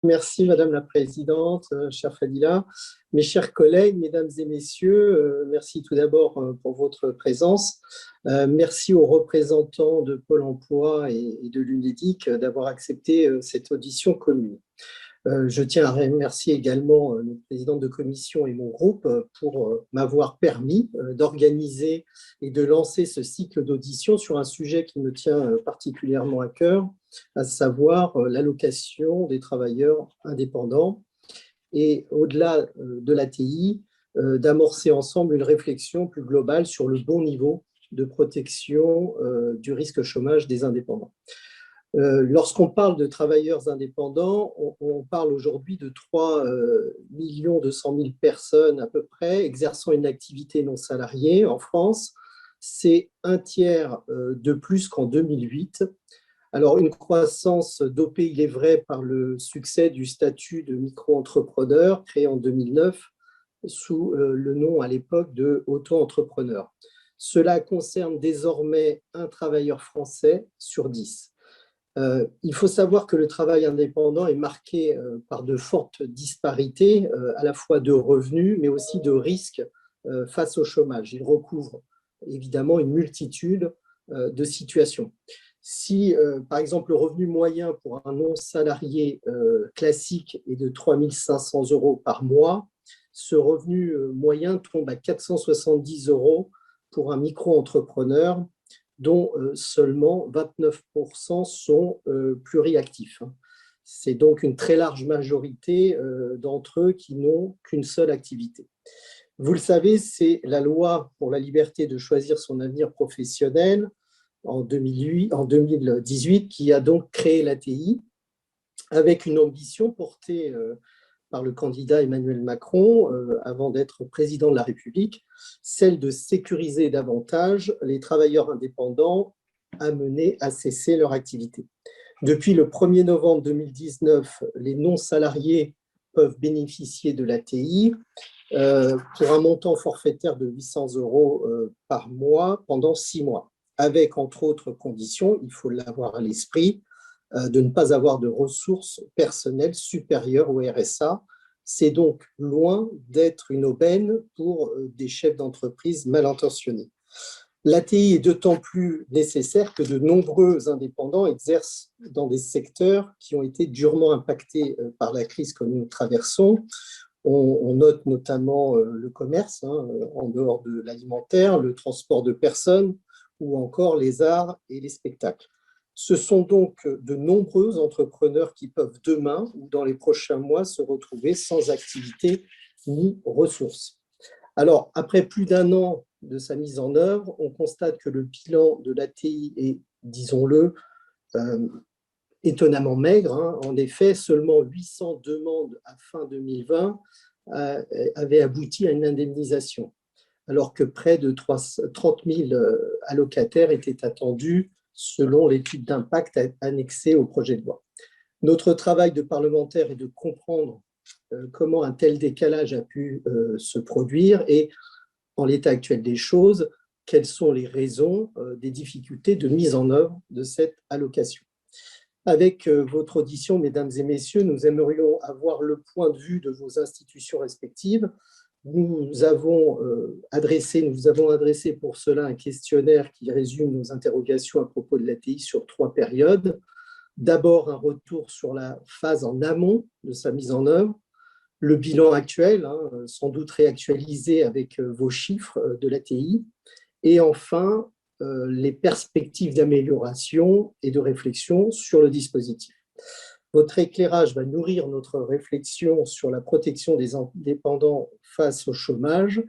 Merci Madame la Présidente, chère Fadila. Mes chers collègues, Mesdames et Messieurs, merci tout d'abord pour votre présence. Merci aux représentants de Pôle emploi et de l'UNEDIC d'avoir accepté cette audition commune. Je tiens à remercier également notre présidente de commission et mon groupe pour m'avoir permis d'organiser et de lancer ce cycle d'audition sur un sujet qui me tient particulièrement à cœur, à savoir l'allocation des travailleurs indépendants et au-delà de l'ATI, d'amorcer ensemble une réflexion plus globale sur le bon niveau de protection du risque chômage des indépendants. Lorsqu'on parle de travailleurs indépendants, on parle aujourd'hui de 3 200 000 personnes à peu près exerçant une activité non salariée en France. C'est un tiers de plus qu'en 2008. Alors, une croissance dopée, il est vrai, par le succès du statut de micro-entrepreneur créé en 2009 sous le nom à l'époque de auto-entrepreneur. Cela concerne désormais un travailleur français sur 10. Il faut savoir que le travail indépendant est marqué par de fortes disparités, à la fois de revenus, mais aussi de risques face au chômage. Il recouvre évidemment une multitude de situations. Si, par exemple, le revenu moyen pour un non-salarié classique est de 3 500 € par mois, ce revenu moyen tombe à 470 € pour un micro-entrepreneur, dont seulement 29% sont pluriactifs. C'est donc une très large majorité d'entre eux qui n'ont qu'une seule activité. Vous le savez, c'est la loi pour la liberté de choisir son avenir professionnel en 2018 qui a donc créé l'ATI avec une ambition portée par le candidat Emmanuel Macron avant d'être président de la République, celle de sécuriser davantage les travailleurs indépendants amenés à cesser leur activité. Depuis le 1er novembre 2019, les non-salariés peuvent bénéficier de l'ATI pour un montant forfaitaire de 800 € par mois pendant 6 mois, avec entre autres conditions, il faut l'avoir à l'esprit, de ne pas avoir de ressources personnelles supérieures au RSA. C'est donc loin d'être une aubaine pour des chefs d'entreprise mal intentionnés. L'ATI est d'autant plus nécessaire que de nombreux indépendants exercent dans des secteurs qui ont été durement impactés par la crise que nous traversons. On note notamment le commerce, en dehors de l'alimentaire, le transport de personnes ou encore les arts et les spectacles. Ce sont donc de nombreux entrepreneurs qui peuvent demain ou dans les prochains mois se retrouver sans activité ni ressources. Alors, après plus d'1 an de sa mise en œuvre, on constate que le bilan de l'ATI est, disons-le, étonnamment maigre. En effet, seulement 800 demandes à fin 2020 avaient abouti à une indemnisation, alors que près de 30 000 allocataires étaient attendus selon l'étude d'impact annexée au projet de loi. Notre travail de parlementaire est de comprendre comment un tel décalage a pu se produire et, en l'état actuel des choses, quelles sont les raisons des difficultés de mise en œuvre de cette allocation. Avec votre audition, mesdames et messieurs, nous aimerions avoir le point de vue de vos institutions respectives. Nous vous avons adressé pour cela un questionnaire qui résume nos interrogations à propos de l'ATI sur 3 périodes. D'abord, un retour sur la phase en amont de sa mise en œuvre, le bilan actuel, sans doute réactualisé avec vos chiffres de l'ATI, et enfin, les perspectives d'amélioration et de réflexion sur le dispositif. Votre éclairage va nourrir notre réflexion sur la protection des indépendants face au chômage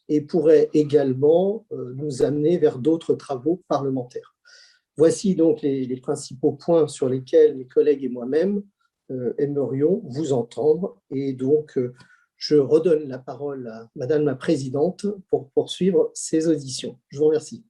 et pourrait également nous amener vers d'autres travaux parlementaires. Voici donc les principaux points sur lesquels mes collègues et moi-même aimerions vous entendre. Et donc, je redonne la parole à Madame la Présidente pour poursuivre ces auditions. Je vous remercie.